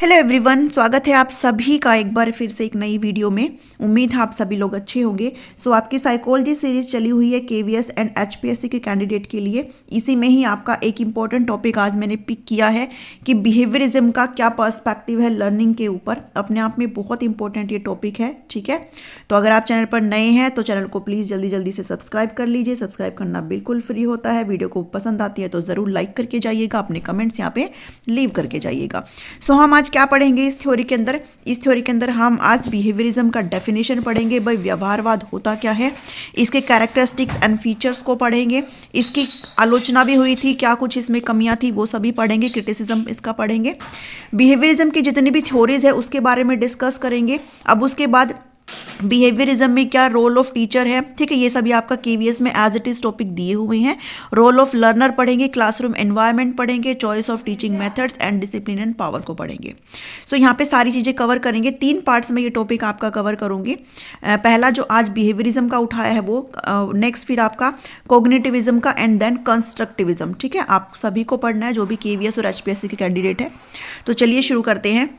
Hello everyone, स्वागत है आप सभी का एक बार फिर से एक नई वीडियो में। उम्मीद है आप सभी लोग अच्छे होंगे। आपकी साइकोलॉजी सीरीज चली हुई है केवीएस एंड एचपीएससी के कैंडिडेट के लिए। इसी में ही आपका एक इम्पॉर्टेंट टॉपिक आज मैंने पिक किया है कि बिहेवियरिज्म का क्या पर्सपेक्टिव है लर्निंग के ऊपर। अपने आप में बहुत इंपॉर्टेंट ये टॉपिक है, ठीक है। तो अगर आप चैनल पर नए हैं तो चैनल को प्लीज़ जल्दी जल्दी से सब्सक्राइब कर लीजिए। सब्सक्राइब करना बिल्कुल फ्री होता है। वीडियो को पसंद आती है तो ज़रूर लाइक करके जाइएगा, अपने कमेंट्स यहाँ पे लीव करके जाइएगा। हम आज क्या पढ़ेंगे इस थ्योरी के अंदर? इस थ्योरी के अंदर हम आज बिहेवियरिज्म का डेफिनेशन पढ़ेंगे। भाई व्यवहारवाद होता क्या है, इसके कैरेक्टरिस्टिक्स एंड फीचर्स को पढ़ेंगे। इसकी आलोचना भी हुई थी, क्या कुछ इसमें कमियां थी वो सभी पढ़ेंगे। क्रिटिसिज्म इसका पढ़ेंगे। बिहेवियरिज्म की जितनी भी थ्योरीज है उसके बारे में डिस्कस करेंगे। अब उसके बाद बिहेवियरिज्म में क्या रोल ऑफ टीचर है, ठीक है, ये सभी आपका केवीएस में एज इट इज टॉपिक दिए हुए हैं। रोल ऑफ लर्नर पढ़ेंगे, क्लासरूम एनवायरनमेंट पढ़ेंगे, choice of teaching methods and discipline and power को पढ़ेंगे। यहाँ पे सारी चीज़ें कवर करेंगे। 3 पार्ट्स में ये टॉपिक आपका कवर करूंगी। पहला जो आज बिहेवियरिज्म का उठाया है वो, नेक्स्ट फिर आपका कोग्निटिविज्म का, एंड देन कंस्ट्रक्टिविज्म, ठीक है। आप सभी को पढ़ना है जो भी केवीएस और एचपीएससी के कैंडिडेट है। तो चलिए शुरू करते हैं।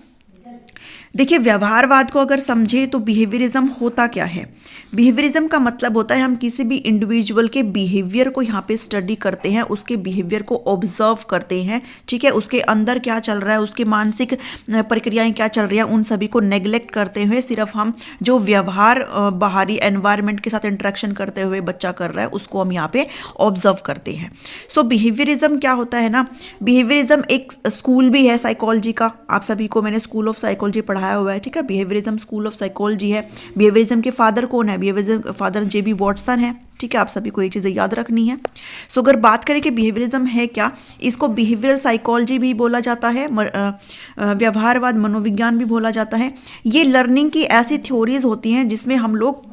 देखिए, व्यवहारवाद को अगर समझे तो बिहेवियरिज्म होता क्या है। बिहेवियरिज्म का मतलब होता है हम किसी भी इंडिविजुअल के बिहेवियर को यहाँ पे स्टडी करते हैं, उसके बिहेवियर को ऑब्जर्व करते हैं, ठीक है। उसके अंदर क्या चल रहा है, उसके मानसिक प्रक्रियाएं क्या चल रही हैं, उन सभी को नेग्लेक्ट करते हुए सिर्फ हम जो व्यवहार बाहरी एनवायरनमेंट के साथ इंटरेक्शन करते हुए बच्चा कर रहा है उसको हम यहाँ पे ऑब्जर्व करते हैं। बिहेवियरिज्म क्या होता है ना, बिहेवियरिज्म एक स्कूल भी है साइकोलॉजी का। आप सभी को मैंने स्कूल ऑफ साइकोलॉजी पढ़ाया हुआ है, ठीक है। बिहेवियरिज्म स्कूल ऑफ साइकोलॉजी है। बिहेवियरिज्म के फादर कौन है? Behaviourism father JB. वॉटसन है, ठीक है। आप सभी को ये चीज़ें याद रखनी है। अगर बात करें कि बिहेवियरिज्म है क्या, इसको बिहेवियरल साइकोलॉजी भी बोला जाता है, व्यवहारवाद मनोविज्ञान भी बोला जाता है। ये लर्निंग की ऐसी थ्योरीज होती हैं जिसमें हम लोग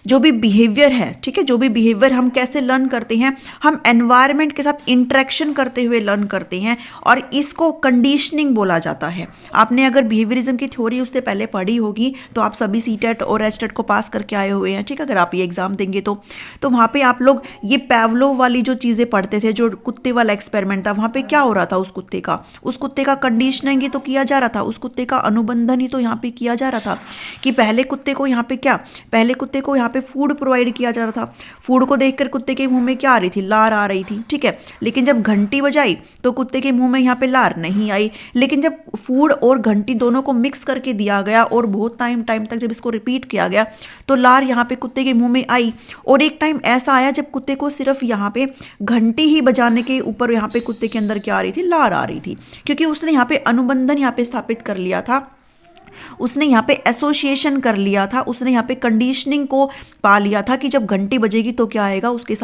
जो भी बिहेवियर है, ठीक है, जो भी बिहेवियर हम कैसे लर्न करते हैं, हम एनवायरनमेंट के साथ इंटरेक्शन करते हुए लर्न करते हैं, और इसको कंडीशनिंग बोला जाता है। आपने अगर बिहेवियरिज्म की थ्योरी उससे पहले पढ़ी होगी तो आप सभी सीटेट और एचटेट को पास करके आए हुए हैं, ठीक है। अगर आप ये एग्जाम देंगे तो वहाँ पे आप लोग ये पैवलोव वाली जो चीज़ें पढ़ते थे, जो कुत्ते वाला एक्सपेरिमेंट था, वहाँ पे क्या हो रहा था, उस कुत्ते का कंडीशनिंग ही तो किया जा रहा था, उस कुत्ते का अनुबंधन ही तो यहाँ पे किया जा रहा था कि पहले कुत्ते को यहाँ पे क्या, पहले कुत्ते को यहाँ पे फूड प्रोवाइड किया जा रहा था। फूड को देखकर कुत्ते के मुंह में क्या आ रही थी? लार आ रही थी, ठीक है। लेकिन जब घंटी बजाई तो कुत्ते के मुंह में यहाँ पे लार नहीं आई। लेकिन जब फूड और घंटी दोनों को मिक्स करके दिया गया और बहुत टाइम तक जब इसको रिपीट किया गया तो लार यहाँ पे कुत्ते के मुंह में आई। और एक टाइम ऐसा आया जब कुत्ते को सिर्फ यहाँ पे घंटी ही बजाने के ऊपर यहाँ पे कुत्ते के अंदर क्या आ रही थी? लार आ रही थी, क्योंकि उसने यहाँ पे अनुबंधन यहाँ पे स्थापित कर लिया था, उसने यहाँ पे एसोसिएशन कर लिया था, उसने यहाँ पे कंडीशनिंग को पा लिया था कि जब घंटी बजेगी तो क्या आएगा, उसके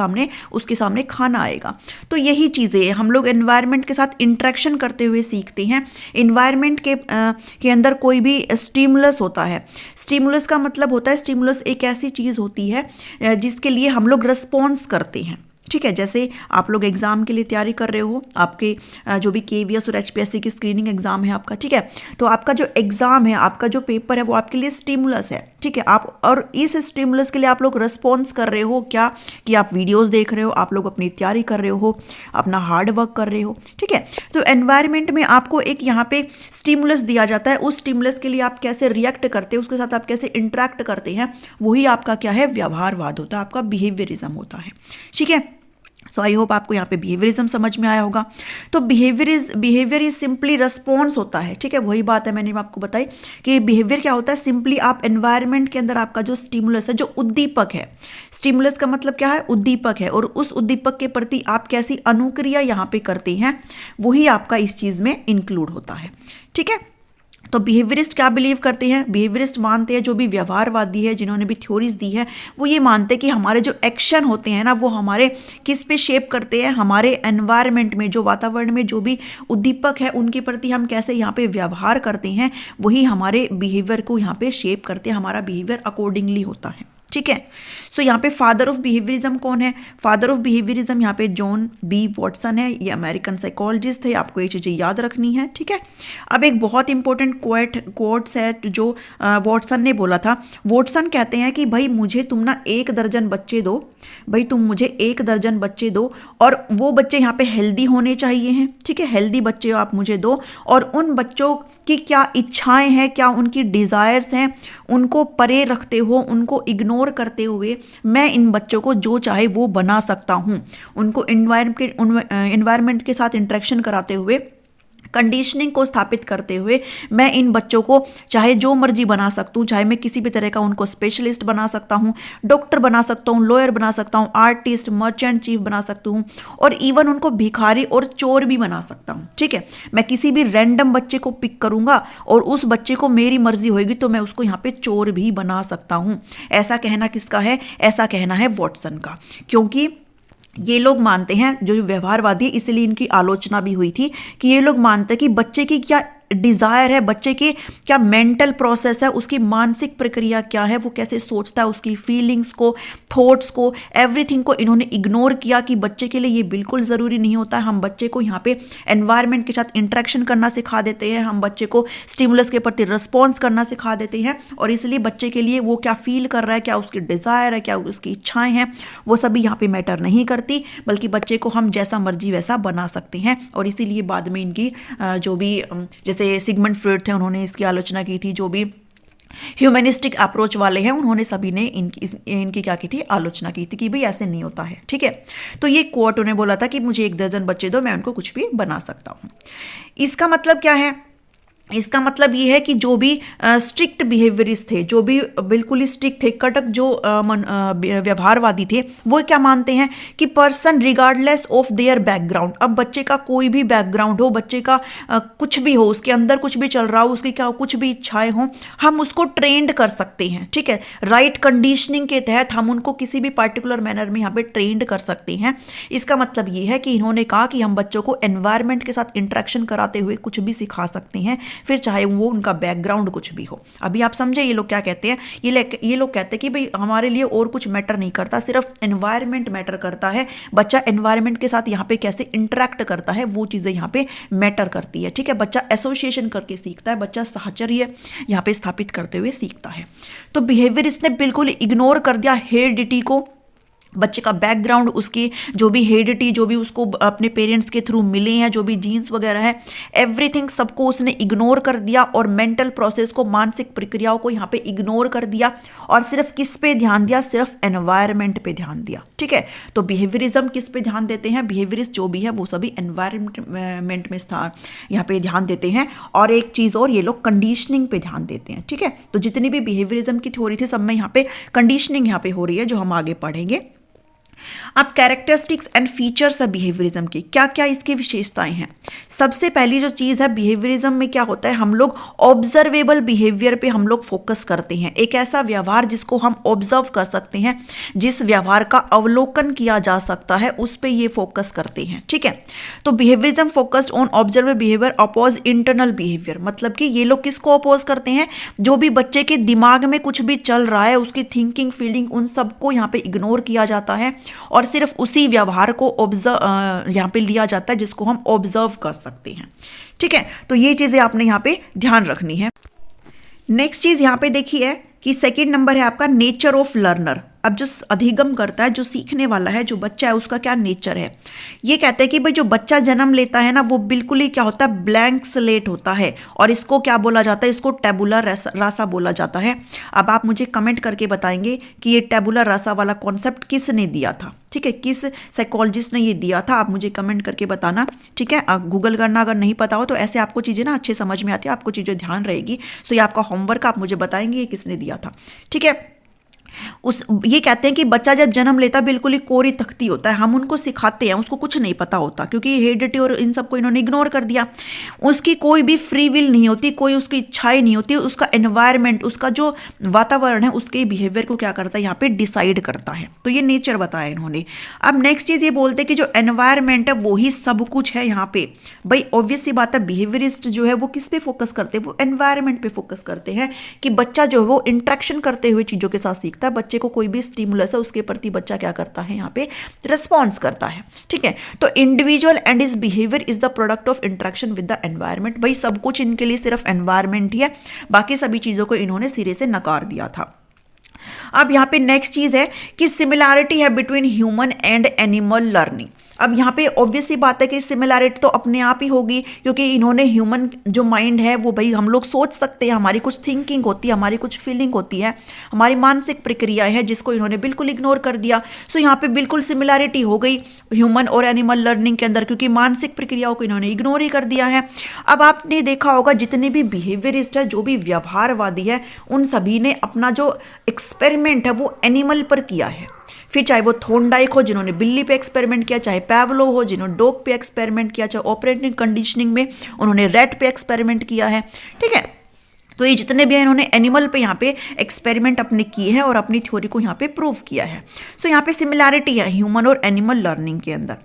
सामने खाना आएगा। तो यही चीज़ें हम लोग एनवायरनमेंट के साथ इंटरेक्शन करते हुए सीखते हैं। एनवायरनमेंट के अंदर कोई भी स्टिमुलस होता है। स्टिमुलस का मतलब होता है, स्टिमुलस एक ऐसी चीज़ होती है जिसके लिए हम लोग रिस्पॉन्स करते हैं, ठीक है। जैसे आप लोग एग्जाम के लिए तैयारी कर रहे हो, आपके जो भी केवीएस और एचपीएससी की स्क्रीनिंग एग्जाम है आपका, ठीक है। तो आपका जो एग्जाम है, आपका जो पेपर है वो आपके लिए स्टिमुलस है, ठीक है। आप और इस स्टिमुलस के लिए आप लोग रिस्पॉन्स कर रहे हो क्या, कि आप वीडियोस देख रहे हो, आप लोग अपनी तैयारी कर रहे हो, अपना हार्ड वर्क कर रहे हो, ठीक है। तो एनवायरनमेंट में आपको एक यहाँ पे स्टिमुलस दिया जाता है, उस स्टिमुलस के लिए आप कैसे रिएक्ट करते हैं, उसके साथ आप कैसे इंटरेक्ट करते हैं, वही आपका क्या है? व्यवहारवाद होता है, आपका बिहेवियरिज्म होता है, ठीक है। आई होप आपको यहाँ पे बिहेवियरिज्म समझ में आया होगा। तो बिहेवियर इज सिंपली रिस्पॉन्स होता है, ठीक है। वही बात है मैंने आपको बताई कि बिहेवियर क्या होता है, सिंपली आप एनवायरनमेंट के अंदर आपका जो स्टिमुलस है, जो उद्दीपक है, स्टिमुलस का मतलब क्या है? उद्दीपक है, और उस उद्दीपक के प्रति आप कैसी अनुक्रिया यहाँ पे करते हैं, वही आपका इस चीज़ में इंक्लूड होता है, ठीक है। तो बिहेवियरिस्ट क्या बिलीव करते हैं? बिहेवियरिस्ट मानते हैं, जो भी व्यवहारवादी है, जिन्होंने भी थ्योरीज दी है, वो ये मानते हैं कि हमारे जो एक्शन होते हैं ना, वो हमारे किस पे शेप करते हैं? हमारे एनवायरनमेंट में, जो वातावरण में जो भी उद्दीपक है उनके प्रति हम कैसे यहाँ पे व्यवहार करते हैं, वही हमारे बिहेवियर को यहाँ पे शेप करते हैं, हमारा बिहेवियर अकॉर्डिंगली होता है, ठीक ठीक है। सो यहाँ पे फादर ऑफ बिहेवियरिज्म कौन है? फादर ऑफ बिहेवियरिज्म यहाँ पे जॉन बी वॉटसन है, ये अमेरिकन साइकोलॉजिस्ट है, आपको ये चीज़ें याद रखनी है, ठीक है। अब एक बहुत इंपॉर्टेंट कोट्स है जो वॉटसन ने बोला था। वॉटसन कहते हैं कि भाई मुझे तुम ना 1 दर्जन बच्चे दो, भाई तुम मुझे 1 दर्जन बच्चे दो, और वो बच्चे यहाँ पे हेल्दी होने चाहिए हैं, ठीक है, हेल्दी बच्चे आप मुझे दो, और उन बच्चों की क्या इच्छाएं हैं, क्या उनकी डिज़ायर्स हैं, उनको परे रखते हो, उनको इग्नोर करते हुए मैं इन बच्चों को जो चाहे वो बना सकता हूँ। उनको एनवायरनमेंट के साथ इंटरेक्शन कराते हुए, कंडीशनिंग को स्थापित करते हुए मैं इन बच्चों को चाहे जो मर्जी बना सकता हूँ, चाहे मैं किसी भी तरह का उनको स्पेशलिस्ट बना सकता हूँ, डॉक्टर बना सकता हूँ, लॉयर बना सकता हूँ, आर्टिस्ट, मर्चेंट चीफ बना सकता हूँ, और इवन उनको भिखारी और चोर भी बना सकता हूँ, ठीक है। मैं किसी भी रैंडम बच्चे को पिक करूँगा और उस बच्चे को मेरी मर्जी होगी तो मैं उसको यहाँ पे चोर भी बना सकता हूँ। ऐसा कहना किसका है? ऐसा कहना है वॉटसन का, क्योंकि ये लोग मानते हैं, जो व्यवहारवादी, इसलिए इनकी आलोचना भी हुई थी कि ये लोग मानते हैं कि बच्चे की क्या डिज़ायर है, बच्चे की क्या मेंटल प्रोसेस है, उसकी मानसिक प्रक्रिया क्या है, वो कैसे सोचता है, उसकी फीलिंग्स को, थॉट्स को, एवरीथिंग को इन्होंने इग्नोर किया कि बच्चे के लिए ये बिल्कुल ज़रूरी नहीं होता है। हम बच्चे को यहाँ पे एनवायरनमेंट के साथ इंटरेक्शन करना सिखा देते हैं, हम बच्चे को स्टिमुलस के प्रति रिस्पॉन्स करना सिखा देते हैं, और इसलिए बच्चे के लिए वो क्या फील कर रहा है, क्या उसकी डिज़ायर है, क्या उसकी इच्छाएँ हैं, वो सभी यहाँ पे मैटर नहीं करती, बल्कि बच्चे को हम जैसा मर्जी वैसा बना सकते हैं। और इसीलिए बाद में इनकी जो भी जैसे सिगमंड फ्रॉइड थे, उन्होंने इसकी आलोचना की थी, जो भी ह्यूमनिस्टिक अप्रोच वाले हैं उन्होंने सभी ने इनकी क्या की थी? आलोचना की थी कि भाई ऐसे नहीं होता है, ठीक है। तो ये कोट उन्हें बोला था कि मुझे 1 दर्जन बच्चे दो, मैं उनको कुछ भी बना सकता हूँ। इसका मतलब क्या है? इसका मतलब ये है कि जो भी स्ट्रिक्ट बिहेवियरिस्ट थे, जो भी बिल्कुल ही स्ट्रिक्ट थे, कटक जो व्यवहारवादी थे, वो क्या मानते हैं कि person regardless of their background, अब बच्चे का कोई भी बैकग्राउंड हो, बच्चे का कुछ भी हो, उसके अंदर कुछ भी चल रहा हो, उसकी क्या कुछ भी इच्छाएं हो, हम उसको ट्रेंड कर सकते हैं, ठीक है। राइट कंडीशनिंग के तहत हम उनको किसी भी पर्टिकुलर मैनर में यहाँ पे ट्रेंड कर सकते हैं। इसका मतलब ये है कि इन्होंने कहा कि हम बच्चों को एनवायरनमेंट के साथ इंटरेक्शन कराते हुए कुछ भी सिखा सकते हैं, फिर चाहे वो उनका बैकग्राउंड कुछ भी हो। अभी आप समझे ये लोग क्या कहते हैं? ये लोग कहते हैं कि भाई हमारे लिए और कुछ मैटर नहीं करता, सिर्फ एनवायरनमेंट मैटर करता है। बच्चा एनवायरनमेंट के साथ यहाँ पे कैसे इंटरेक्ट करता है, वो चीज़ें यहाँ पे मैटर करती है, ठीक है। बच्चा एसोसिएशन करके सीखता है, बच्चा साहचर्य यहाँ पे स्थापित करते हुए सीखता है। तो बिहेवियर इसने बिल्कुल इग्नोर कर दिया हेरिडिटी को, बच्चे का बैकग्राउंड, उसकी जो भी हेरिडिटी, जो भी उसको अपने पेरेंट्स के थ्रू मिले हैं, जो भी जीन्स वगैरह है, एवरीथिंग सबको उसने इग्नोर कर दिया, और मेंटल प्रोसेस को, मानसिक प्रक्रियाओं को यहाँ पे इग्नोर कर दिया, और सिर्फ किस पे ध्यान दिया? सिर्फ एनवायरनमेंट पे ध्यान दिया, ठीक है। तो बिहेवियरिज्म किस पे ध्यान देते हैं? बिहेवियरिस्ट जो भी है वो सभी एनवायरनमेंट में यहाँ पे ध्यान देते हैं। और एक चीज़ और, ये लोग कंडीशनिंग पे ध्यान देते हैं, ठीक है। तो जितनी भी बिहेवियरिज्म की थ्योरी थी सब में यहाँ पे कंडीशनिंग यहाँ पे हो रही है, जो हम आगे पढ़ेंगे। अब कैरेक्टरिस्टिक्स एंड फीचर्स है बिहेवियरिज्म की, क्या क्या इसकी विशेषताएं हैं। सबसे पहली जो चीज़ है, बिहेवियरिज्म में क्या होता है, हम लोग ऑब्जर्वेबल बिहेवियर पे हम लोग फोकस करते हैं। एक ऐसा व्यवहार जिसको हम ऑब्जर्व कर सकते हैं, जिस व्यवहार का अवलोकन किया जा सकता है, उस पे ये फोकस करते हैं, ठीक है। तो behaviourism focused on observable behaviour opposed internal behaviour, मतलब कि ये लोग किसको अपोज करते हैं? जो भी बच्चे के दिमाग में कुछ भी चल रहा है, उसकी थिंकिंग, फीलिंग, उन सबको यहाँ पे इग्नोर किया जाता है, और सिर्फ उसी व्यवहार को ऑब्जर्व यहाँ पे लिया जाता है जिसको हम ऑब्जर्व कर सकते हैं, ठीक है। तो ये चीजें आपने यहाँ पे ध्यान रखनी है। नेक्स्ट चीज यहाँ पे देखिए कि सेकंड नंबर है आपका नेचर ऑफ लर्नर। अब जो अधिगम करता है, जो सीखने वाला है, जो बच्चा है, उसका क्या नेचर है। ये कहते हैं कि भाई जो बच्चा जन्म लेता है ना, वो बिल्कुल ही क्या होता है? ब्लैंक स्लेट होता है, और इसको क्या बोला जाता है? इसको टैबुला रासा बोला जाता है। अब आप मुझे कमेंट करके बताएंगे कि ये टैबुला रासा वाला कॉन्सेप्ट किसने दिया था, ठीक है, किस साइकोलॉजिस्ट ने ये दिया था, आप मुझे कमेंट करके बताना, ठीक है। आप गूगल करना अगर नहीं पता हो तो, ऐसे आपको चीज़ें ना अच्छे समझ में आती है, आपको चीज़ें ध्यान रहेगी। सो ये आपका होमवर्क, आप मुझे बताएंगे ये किसने दिया था, ठीक है। ये कहते हैं कि बच्चा जब जन्म लेता बिल्कुल ही कोरी तख्ती होता है, हम उनको सिखाते हैं, उसको कुछ नहीं पता होता, क्योंकि हेरिडिटी और इन सबको इन्होंने इग्नोर कर दिया। उसकी कोई भी फ्री विल नहीं होती, कोई उसकी इच्छाएं नहीं होती, उसका एनवायरनमेंट, उसका जो वातावरण है, उसके बिहेवियर को क्या करता है? यहाँ पे डिसाइड करता है। तो ये नेचर बताया इन्होंने। अब नेक्स्ट चीज ये बोलते हैं कि जो एनवायरनमेंट है वो ही सब कुछ है यहाँ पे। भाई ऑब्वियस सी बात है, बिहेवियरिस्ट जो है वो किस पे फोकस करते हैं? वो एनवायरनमेंट पे फोकस करते हैं कि बच्चा जो है वो इंट्रैक्शन करते हुए चीजों के साथ सीखता है, है, बच्चे को कोई भी स्टिमुलस है उसके प्रति बच्चा क्या करता है, यहाँ पे रिस्पॉन्स करता है। ठीक है, तो individual and is behaviour is the product of interaction with the environment. भाई सब कुछ इनके लिए सिर्फ एनवायरमेंट ही है, बाकी सभी चीजों को इन्होंने सिरे से नकार दिया था। अब यहाँ पे नेक्स्ट चीज है कि सिमिलैरिटी है between human and animal learning. अब यहाँ पे ऑब्वियसली बात है कि सिमिलैरिटी तो अपने आप ही होगी, क्योंकि इन्होंने ह्यूमन जो माइंड है वो भाई हम लोग सोच सकते हैं, हमारी कुछ थिंकिंग होती है, हमारी कुछ फीलिंग होती है, हमारी मानसिक प्रक्रिया है जिसको इन्होंने बिल्कुल इग्नोर कर दिया। सो यहाँ पे बिल्कुल सिमिलैरिटी हो गई ह्यूमन और एनिमल लर्निंग के अंदर, क्योंकि मानसिक प्रक्रियाओं को इन्होंने इग्नोर ही कर दिया है। अब आपने देखा होगा जितने भी बिहेवियरिस्ट है, जो भी व्यवहारवादी है, उन सभी ने अपना जो एक्सपेरिमेंट है वो एनिमल पर किया है। फिर चाहे वो थोर्नडाइक हो जिन्होंने बिल्ली पे एक्सपेरिमेंट किया, चाहे पैवलोव हो जिन्होंने डॉग पे एक्सपेरिमेंट किया, चाहे ऑपरेटिंग कंडीशनिंग में उन्होंने रैट पे एक्सपेरिमेंट किया है। ठीक है, तो ये जितने भी हैं इन्होंने एनिमल पे यहाँ पे एक्सपेरिमेंट अपने किए हैं और अपनी थ्योरी को यहाँ पे प्रूव किया है। सो यहाँ पे सिमिलैरिटी है ह्यूमन और एनिमल लर्निंग के अंदर।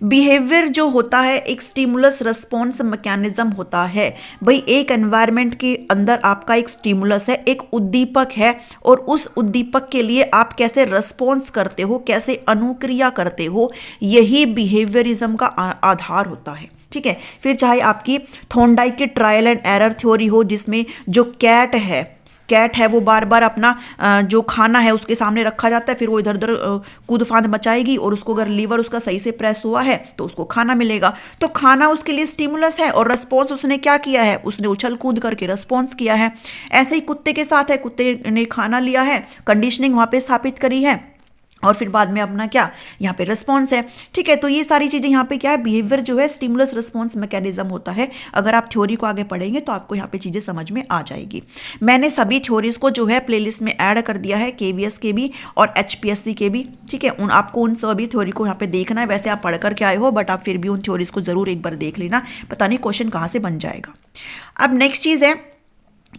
बिहेवियर जो होता है एक स्टिमुलस रिस्पॉन्स मैकेनिज्म होता है। भाई एक एनवायरनमेंट के अंदर आपका एक स्टिमुलस है, एक उद्दीपक है, और उस उद्दीपक के लिए आप कैसे रिस्पॉन्स करते हो, कैसे अनुक्रिया करते हो, यही बिहेवियरिज्म का आधार होता है। ठीक है, फिर चाहे आपकी थॉर्नडाइक की ट्रायल एंड एरर थ्योरी हो, जिसमें जो कैट है वो बार बार अपना जो खाना है उसके सामने रखा जाता है, फिर वो इधर उधर कूद फांद मचाएगी, और उसको अगर लीवर उसका सही से प्रेस हुआ है तो उसको खाना मिलेगा। तो खाना उसके लिए स्टिमुलस है और रिस्पॉन्स उसने क्या किया है, उसने उछल कूद करके रिस्पॉन्स किया है। ऐसे ही कुत्ते के साथ है, कुत्ते ने खाना लिया है, कंडीशनिंग वहाँ पे स्थापित करी है, और फिर बाद में अपना क्या यहाँ पे रिस्पॉन्स है। ठीक है, तो ये सारी चीज़ें यहाँ पे क्या है, बिहेवियर जो है स्टिमुलस रिस्पॉन्स मैकेनिज्म होता है। अगर आप थ्योरी को आगे पढ़ेंगे तो आपको यहाँ पे चीज़ें समझ में आ जाएगी। मैंने सभी थ्योरीज को जो है प्लेलिस्ट में ऐड कर दिया है, KVS के भी और HPSC के भी। ठीक है, आपको उन सभी थ्योरी को यहाँ पे देखना है। वैसे आप पढ़ करके आए हो, बट आप फिर भी उन थ्योरीज को जरूर एक बार देख लेना, पता नहीं क्वेश्चन कहाँ से बन जाएगा। अब नेक्स्ट चीज़ है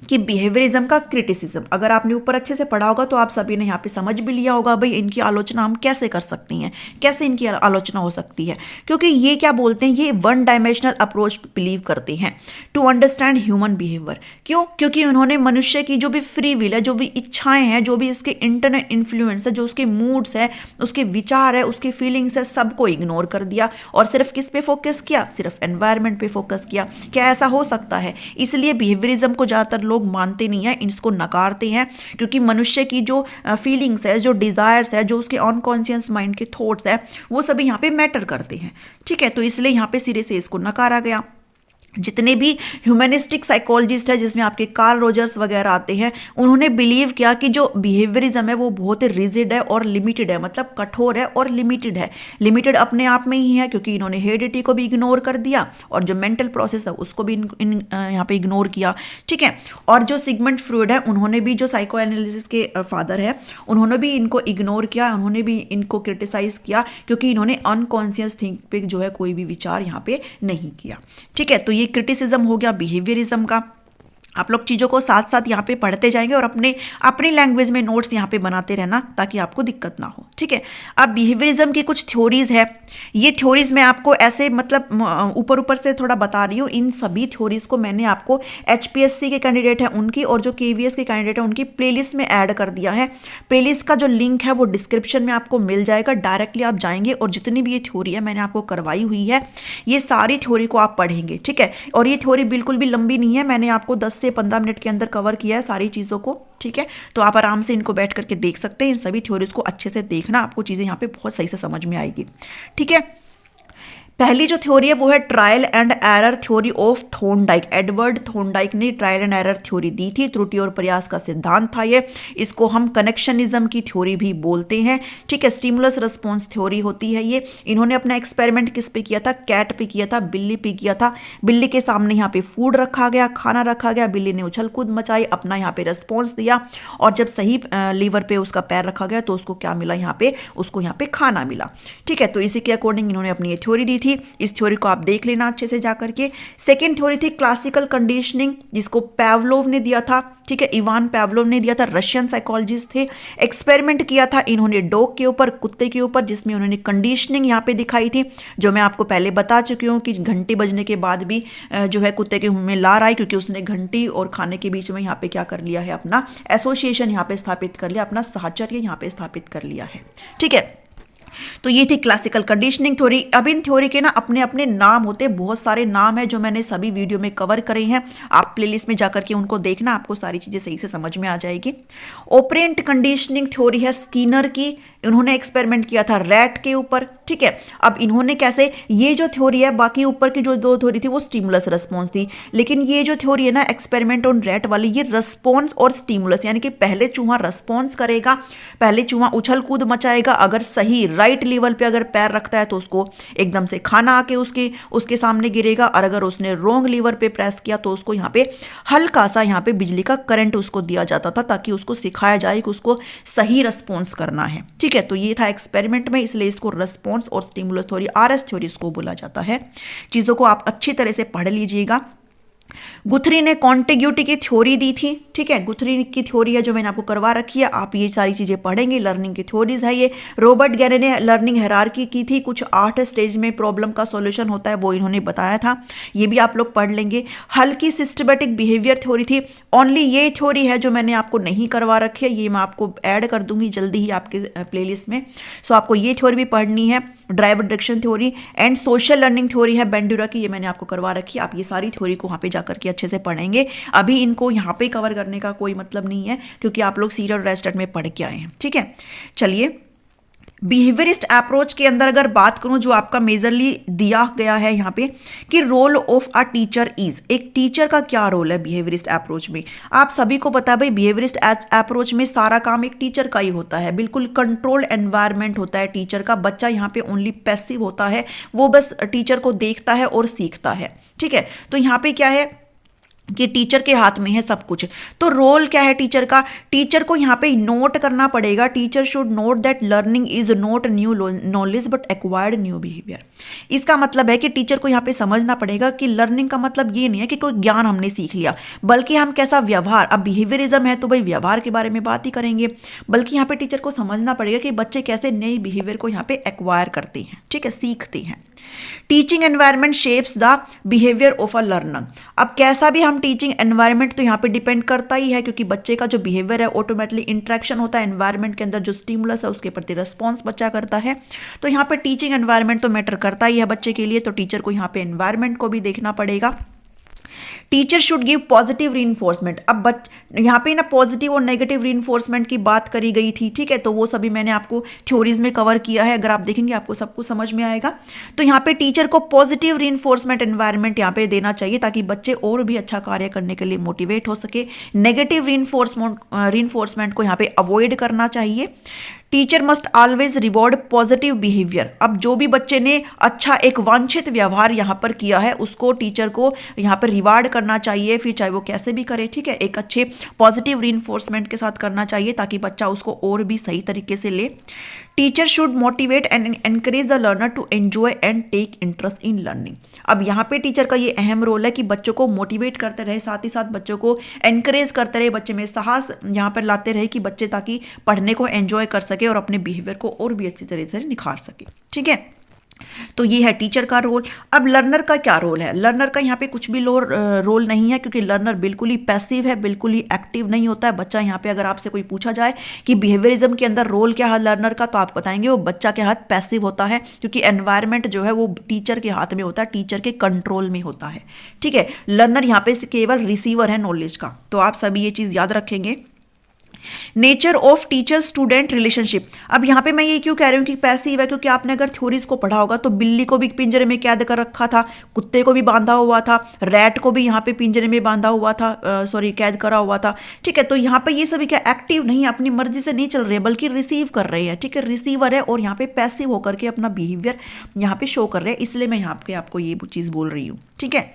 कि बिहेवियरिज्म का क्रिटिसिज्म। अगर आपने ऊपर अच्छे से पढ़ा होगा तो आप सभी ने यहाँ पे समझ भी लिया होगा भाई इनकी आलोचना हम कैसे कर सकती हैं, कैसे इनकी आलोचना हो सकती है। क्योंकि ये क्या बोलते हैं, ये वन डायमेंशनल अप्रोच बिलीव करते हैं टू अंडरस्टैंड ह्यूमन बिहेवियर। क्यों? क्योंकि उन्होंने मनुष्य की जो भी फ्री विल है, जो भी इच्छाएं हैं, जो भी उसके इंटरनल इन्फ्लुएंस है, जो उसके मूड्स है, उसके विचार है, उसकी फीलिंग्स है, सबको इग्नोर कर दिया और सिर्फ किस पे फोकस किया, सिर्फ एनवायरनमेंट पे फोकस किया। क्या ऐसा हो सकता है? इसलिए बिहेवियरिज्म को ज़्यादातर लोग मानते नहीं है, इसको नकारते हैं, क्योंकि मनुष्य की जो फीलिंग्स है, जो डिजायर्स है, जो उसके अनकॉन्शियस माइंड के थॉट्स है, वो सभी यहाँ पे मैटर करते हैं। ठीक है, तो इसलिए यहाँ पे सिरे से इसको नकारा गया। जितने भी ह्यूमनिस्टिक साइकोलॉजिस्ट है, जिसमें आपके कार्ल रोजर्स वगैरह आते हैं, उन्होंने बिलीव किया कि जो बिहेवियरिज्म है वो बहुत ही रिजिड है और लिमिटेड है, मतलब कठोर है और लिमिटेड है। लिमिटेड अपने आप में ही है क्योंकि इन्होंने हेरिडिटी को भी इग्नोर कर दिया और जो मेंटल प्रोसेस है उसको भी यहाँ पे इग्नोर किया। ठीक है, और जो सिगमंड फ्रॉयड है, उन्होंने भी, जो साइको एनालिसिस के फादर है, उन्होंने भी इनको इग्नोर किया, उन्होंने भी इनको क्रिटिसाइज किया, क्योंकि इन्होंने अनकॉन्शियस थिंक पे जो है कोई भी विचार यहाँ पे नहीं किया। ठीक है, तो ये क्रिटिसिज्म हो गया बिहेवियरिज्म का। आप लोग चीज़ों को साथ साथ यहाँ पे पढ़ते जाएंगे और अपनी लैंग्वेज में नोट्स यहाँ पे बनाते रहना ताकि आपको दिक्कत ना हो। ठीक है, अब बिहेवियरिज्म की कुछ थ्योरीज है। ये थ्योरीज मैं आपको ऐसे मतलब ऊपर से थोड़ा बता रही हूँ। इन सभी थ्योरीज को मैंने आपको HPSC के कैंडिडेट हैं उनकी और जो KVS के कैंडिडेट हैं उनकी प्लेलिस्ट में ऐड कर दिया है। प्लेलिस्ट का जो लिंक है वो डिस्क्रिप्शन में आपको मिल जाएगा, डायरेक्टली आप जाएंगे और जितनी भी ये थ्योरी है मैंने आपको करवाई हुई है, ये सारी थ्योरी को आप पढ़ेंगे। ठीक है, और ये थ्योरी बिल्कुल भी लंबी नहीं है, मैंने आपको 10 से 15 मिनट के अंदर कवर किया है सारी चीज़ों को। ठीक है, तो आप आराम से इनको बैठ करके देख सकते हैं। इन सभी थ्योरीज को अच्छे से देखना, आपको चीज़ें यहाँ पे बहुत सही से समझ में आएगी। ठीक है, पहली जो थ्योरी है वो है trial and error theory of Thorndike. Edward Thorndike ने ट्रायल एंड एरर थ्योरी दी थी, त्रुटि और प्रयास का सिद्धांत था ये। इसको हम कनेक्शनिज्म की थ्योरी भी बोलते हैं। ठीक है, स्टिमुलस रिस्पॉन्स थ्योरी होती है ये। इन्होंने अपना एक्सपेरिमेंट किस पे किया था? कैट पे किया था, बिल्ली पे किया था। बिल्ली के सामने यहाँ पे फूड रखा गया, खाना रखा गया, बिल्ली ने उछल कूद मचाई, अपना यहाँ पे रिस्पॉन्स दिया, और जब सही लीवर पे उसका पैर रखा गया तो उसको क्या मिला? यहाँ पे उसको यहाँ पे खाना मिला। ठीक है, तो इसी के अकॉर्डिंग इन्होंने अपनी ये थ्योरी दी थी। थी, इस थ्योरी को आप देख लेना अच्छे से जाकर के। सेकेंड थ्योरी थी क्लासिकल कंडीशनिंग, जिसको पैवलोव ने दिया था, ठीक है, इवान पैवलोव ने दिया था, रशियन साइकोलॉजिस्ट थे। एक्सपेरिमेंट किया था इन्होंने डॉग के ऊपर, कुत्ते के ऊपर, जिसमें उन्होंने कंडीशनिंग यहाँ पे दिखाई थी, जो मैं आपको पहले बता चुकी हूँ कि घंटी बजने के बाद भी जो है कुत्ते के मुंह में लार आई, क्योंकि उसने घंटी और खाने के बीच में यहाँ पे क्या कर लिया है, अपना एसोसिएशन यहाँ पे स्थापित कर लिया, अपना साहचर्य यहाँ पे स्थापित कर लिया है, ठीक है। तो ये थी क्लासिकल कंडीशनिंग थ्योरी। अब इन थ्योरी के ना अपने अपने नाम होते, बहुत सारे नाम है जो मैंने सभी वीडियो में कवर करे हैं, आप प्लेलिस्ट में जाकर के उनको देखना, आपको सारी चीजें सही से समझ में आ जाएगी। ऑपरेंट कंडीशनिंग थ्योरी है स्किनर की, इन्होंने एक्सपेरिमेंट किया था रैट के ऊपर, ठीक है। अब इन्होंने कैसे, ये जो थ्योरी है, बाकी ऊपर की जो दो थ्योरी थी वो स्टिमुलस रिस्पॉन्स थी, लेकिन ये जो थ्योरी है ना एक्सपेरिमेंट ऑन रैट वाली, ये रिस्पॉन्स और स्टिमुलस, यानी कि पहले चूहा रिस्पॉन्स करेगा, पहले चूहा उछल कूद मचाएगा, अगर सही राइट लेवल पे अगर पैर रखता है तो उसको एकदम से खाना आके उसके सामने गिरेगा, और अगर उसने रॉन्ग लीवर पे प्रेस किया तो उसको यहाँ पे हल्का सा यहाँ पे बिजली का करंट उसको दिया जाता था, ताकि उसको सिखाया जाए कि उसको सही रिस्पॉन्स करना है, ठीक है। तो ये था एक्सपेरिमेंट में, इसलिए इसको रिस्पॉन्स और स्टिमुलस थ्योरी, आरएस थ्योरी इसको बोला जाता है। चीजों को आप अच्छी तरह से पढ़ लीजिएगा। गुथरी ने कॉन्टिग्यूटी की थ्योरी दी थी, ठीक है, गुथरी की थ्योरी है जो मैंने आपको करवा रखी है, आप ये सारी चीजें पढ़ेंगे, लर्निंग की थ्योरीज है ये। रॉबर्ट गैरे ने लर्निंग हायरार्की की थी, कुछ 8 स्टेज में प्रॉब्लम का सॉल्यूशन होता है वो इन्होंने बताया था, ये भी आप लोग पढ़ लेंगे। हल की सिस्टमेटिक बिहेवियर थ्योरी थी, ओनली ये थ्योरी है जो मैंने आपको नहीं करवा रखी है, ये मैं आपको ऐड कर दूंगी जल्दी ही आपके प्लेलिस्ट में, सो आपको ये थ्योरी भी पढ़नी है। Driver deduction theory and social learning theory है बेंडुरा की, ये मैंने आपको करवा रखी है, आप ये सारी थ्योरी को वहाँ पे जाकर के अच्छे से पढ़ेंगे। अभी इनको यहाँ पे कवर करने का कोई मतलब नहीं है, क्योंकि आप लोग सीरियल रेस्टेट में पढ़ के आए हैं, ठीक है। चलिए, बिहेवियरिस्ट अप्रोच के अंदर अगर बात करूं, जो आपका मेजरली दिया गया है यहाँ पे कि role of a teacher is, एक टीचर का क्या रोल है बिहेवियरिस्ट अप्रोच में, आप सभी को पता है भाई, बिहेवियरिस्ट अप्रोच में सारा काम एक टीचर का ही होता है, बिल्कुल कंट्रोल एनवायरनमेंट होता है टीचर का, बच्चा यहाँ पे ओनली पैसिव होता है, वो बस टीचर को देखता है और सीखता है, ठीक है। तो यहाँ पे क्या है कि टीचर के हाथ में है सब कुछ। तो रोल क्या है टीचर का, टीचर को यहाँ पे नोट करना पड़ेगा, teacher should note that learning is not new knowledge but acquired new behaviour. इसका मतलब है कि टीचर को यहाँ पे समझना पड़ेगा कि लर्निंग का मतलब ये नहीं है कि कोई ज्ञान हमने सीख लिया, बल्कि हम कैसा व्यवहार, अब बिहेवियरिज्म है तो भाई व्यवहार के बारे में बात ही करेंगे, बल्कि यहाँ पे टीचर को समझना पड़ेगा कि बच्चे कैसे नए बिहेवियर को यहाँ पे एक्वायर करते हैं, ठीक है, सीखते हैं। Teaching environment shapes the behaviour of a learner. अब कैसा भी हम टीचिंग एनवायरनमेंट तो यहाँ पे डिपेंड करता ही है, क्योंकि बच्चे का जो बिहेवियर है ऑटोमेटिकली इंटरेक्शन होता है एनवायरनमेंट के अंदर, जो स्टिमुलस है उसके प्रति रिस्पॉन्स बच्चा करता है, तो यहाँ पे टीचिंग एनवायरनमेंट तो मैटर करता ही है बच्चे के लिए, तो टीचर को यहाँ पे एनवायरनमेंट को भी देखना पड़ेगा। Teacher should give positive reinforcement. अब यहाँ पे ना पॉजिटिव और नेगेटिव रीइंफोर्समेंट की बात करी गई थी, ठीक है, तो वो सभी मैंने आपको थ्योरीज में कवर किया है, अगर आप देखेंगे आपको सब कुछ समझ में आएगा। तो यहाँ पे टीचर को पॉजिटिव रीइंफोर्समेंट एनवायरनमेंट यहाँ पे देना चाहिए, ताकि बच्चे और भी अच्छा कार्य करने के लिए मोटिवेट हो सके। नेगेटिव रीइंफोर्समेंट को यहाँ पे अवॉइड करना चाहिए। Teacher must always reward positive behaviour. अब जो भी बच्चे ने अच्छा एक वांछित व्यवहार यहाँ पर किया है, उसको टीचर को यहाँ पर रिवार्ड करना चाहिए, फिर चाहे वो कैसे भी करे, ठीक है, एक अच्छे पॉजिटिव रीइंफोर्समेंट के साथ करना चाहिए, ताकि बच्चा उसको और भी सही तरीके से ले। Teacher should motivate and encourage the learner to enjoy and take interest in learning. अब यहाँ पे टीचर का ये अहम रोल है कि बच्चों को मोटिवेट करते रहे, साथ ही साथ बच्चों को एनकरेज करते रहे, बच्चे में साहस यहाँ पर लाते रहे कि बच्चे ताकि पढ़ने को एंजॉय कर सके और अपने बिहेवियर को और भी अच्छी तरह से निखार सके, ठीक है। तो ये है टीचर का रोल। अब लर्नर का क्या रोल है, लर्नर का यहाँ पे कुछ भी रोल नहीं है, क्योंकि लर्नर बिल्कुल ही पैसिव है, बिल्कुल ही एक्टिव नहीं होता है बच्चा। यहाँ पे अगर आपसे कोई पूछा जाए कि बिहेवियरिज्म के अंदर रोल क्या है लर्नर का, तो आप बताएंगे वो बच्चा के हाथ पैसिव होता है, क्योंकि एनवायरनमेंट जो है वो टीचर के हाथ में होता है, टीचर के कंट्रोल में होता है, ठीक है। लर्नर यहाँ पे केवल रिसीवर है नॉलेज का, तो आप सभी ये चीज़ याद रखेंगे। Nature of teacher student relationship. अब यहाँ पे मैं ये क्यों कह रही हूँ कि पैसिव है, क्योंकि आपने अगर थ्योरीज को पढ़ा होगा तो बिल्ली को भी पिंजरे में कैद कर रखा था, कुत्ते को भी बांधा हुआ था, रैट को भी यहाँ पे पिंजरे में बांधा हुआ था, कैद करा हुआ था, ठीक है। तो यहाँ पे ये सभी क्या एक्टिव नहीं, अपनी मर्जी से नहीं चल रहे, बल्कि रिसीव कर रहे हैं, ठीक है, रिसीवर है, और यहाँ पे पैसिव होकर के अपना बिहेवियर यहाँ पे शो कर रहे हैं, इसलिए मैं यहाँ पे आपको ये चीज़ बोल रही हूँ, ठीक है।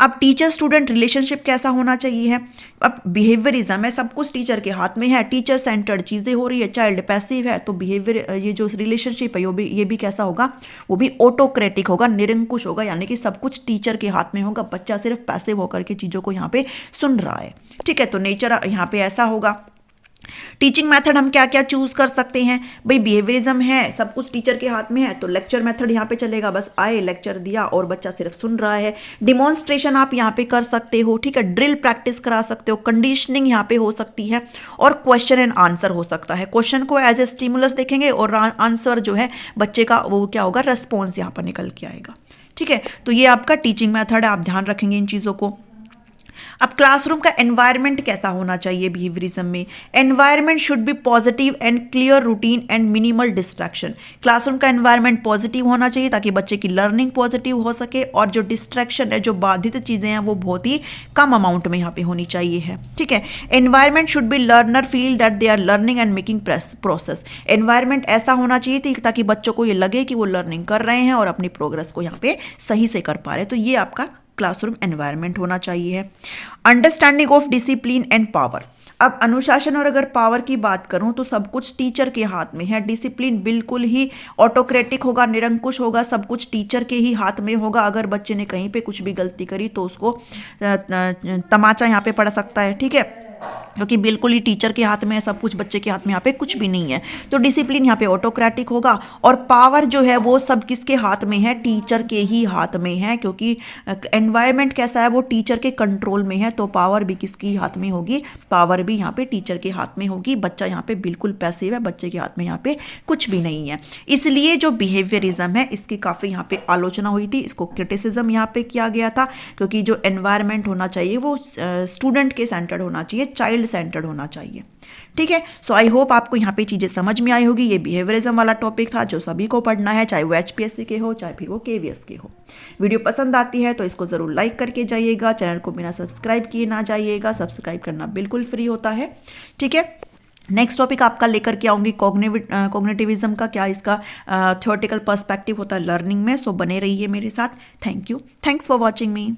अब टीचर स्टूडेंट रिलेशनशिप कैसा होना चाहिए है। अब बिहेवियरिज्म है, सब कुछ टीचर के हाथ में है, टीचर सेंटर्ड चीज़ें हो रही है, चाइल्ड पैसिव है, तो बिहेवियर ये जो रिलेशनशिप है ये भी कैसा होगा, वो भी ऑटोक्रेटिक होगा, निरंकुश होगा, यानी कि सब कुछ टीचर के हाथ में होगा, बच्चा सिर्फ पैसिव होकर के चीज़ों को यहाँ पे सुन रहा है। ठीक है, तो नेचर यहाँ पे ऐसा होगा। टीचिंग मेथड हम क्या क्या चूज कर सकते हैं भाई, बिहेवियरिज्म है, सब कुछ टीचर के हाथ में है, तो लेक्चर मेथड यहाँ पे चलेगा, बस आए लेक्चर दिया और बच्चा सिर्फ सुन रहा है। डिमॉन्स्ट्रेशन आप यहाँ पे कर सकते हो, ठीक है, ड्रिल प्रैक्टिस करा सकते हो, कंडीशनिंग यहाँ पे हो सकती है, और क्वेश्चन एंड आंसर हो सकता है। क्वेश्चन को एज ए स्टिमुलस देखेंगे और आंसर जो है बच्चे का वो क्या होगा, रेस्पॉन्स यहाँ पर निकल के आएगा। ठीक है, तो ये आपका टीचिंग मेथड है, आप ध्यान रखेंगे इन चीज़ों को। अब क्लासरूम का एनवायरनमेंट कैसा होना चाहिए बिहेवियरिज्म में। Environment should B positive and clear routine and minimal distraction. Classroom का एनवायरनमेंट पॉजिटिव होना चाहिए ताकि बच्चे की लर्निंग पॉजिटिव हो सके, और जो डिस्ट्रैक्शन है, जो बाधित चीज़ें हैं, वो बहुत ही कम अमाउंट में यहाँ पे होनी चाहिए है। ठीक है, environment should be learner feel that they are learning and making process. Environment ऐसा होना चाहिए ताकि बच्चों को ये लगे कि वो लर्निंग कर रहे हैं और अपनी प्रोग्रेस को यहाँ पे सही से कर पा रहे हैं। तो ये आपका क्लासरूम एनवायरनमेंट होना चाहिए। Understanding of discipline and power. अब अनुशासन और अगर पावर की बात करूं तो सब कुछ टीचर के हाथ में है। डिसिप्लिन बिल्कुल ही ऑटोक्रेटिक होगा, निरंकुश होगा, सब कुछ टीचर के ही हाथ में होगा। अगर बच्चे ने कहीं पे कुछ भी गलती करी तो उसको तमाचा यहाँ पे पड़ सकता है। ठीक है, क्योंकि बिल्कुल ही टीचर के हाथ में है, सब कुछ बच्चे के हाथ में यहाँ पे कुछ भी नहीं है। तो डिसिप्लिन यहाँ पे ऑटोक्रेटिक होगा, और पावर जो है वो सब किसके हाथ में है, टीचर के ही हाथ में है, क्योंकि एनवायरनमेंट कैसा है, वो टीचर के कंट्रोल में है, तो पावर भी किसके हाथ में होगी, पावर भी यहाँ पे टीचर के हाथ में होगी। बच्चा यहाँ पे बिल्कुल पैसिव है, बच्चे के हाथ में यहाँ पे कुछ भी नहीं है। इसलिए जो बिहेवियरिज्म है इसकी काफ़ी यहाँ पे आलोचना हुई थी, इसको क्रिटिसिज्म यहाँ पे किया गया था, क्योंकि जो एनवायरनमेंट होना चाहिए वो स्टूडेंट के सेंटर्ड होना चाहिए, चाइल्ड सेंटर्ड होना चाहिए। ठीक है, सो आई होप आपको यहाँ पे चीज़ें समझ में आई होगी। ये बिहेवियरिज्म वाला टॉपिक था जो सभी को पढ़ना है, चाहे वो HPSC के हो चाहे फिर वो KVS के हो। वीडियो पसंद आती है तो इसको ज़रूर लाइक करके जाइएगा, चैनल को बिना सब्सक्राइब किए ना जाइएगा, सब्सक्राइब करना बिल्कुल फ्री होता है। ठीक है, नेक्स्ट टॉपिक आपका लेकर के आऊँगी कॉग्निटिविज्म का, क्या इसका थ्योरेटिकल पर्सपेक्टिव होता है लर्निंग में। सो बने रहिए मेरे साथ। Thank you, thanks for watching me.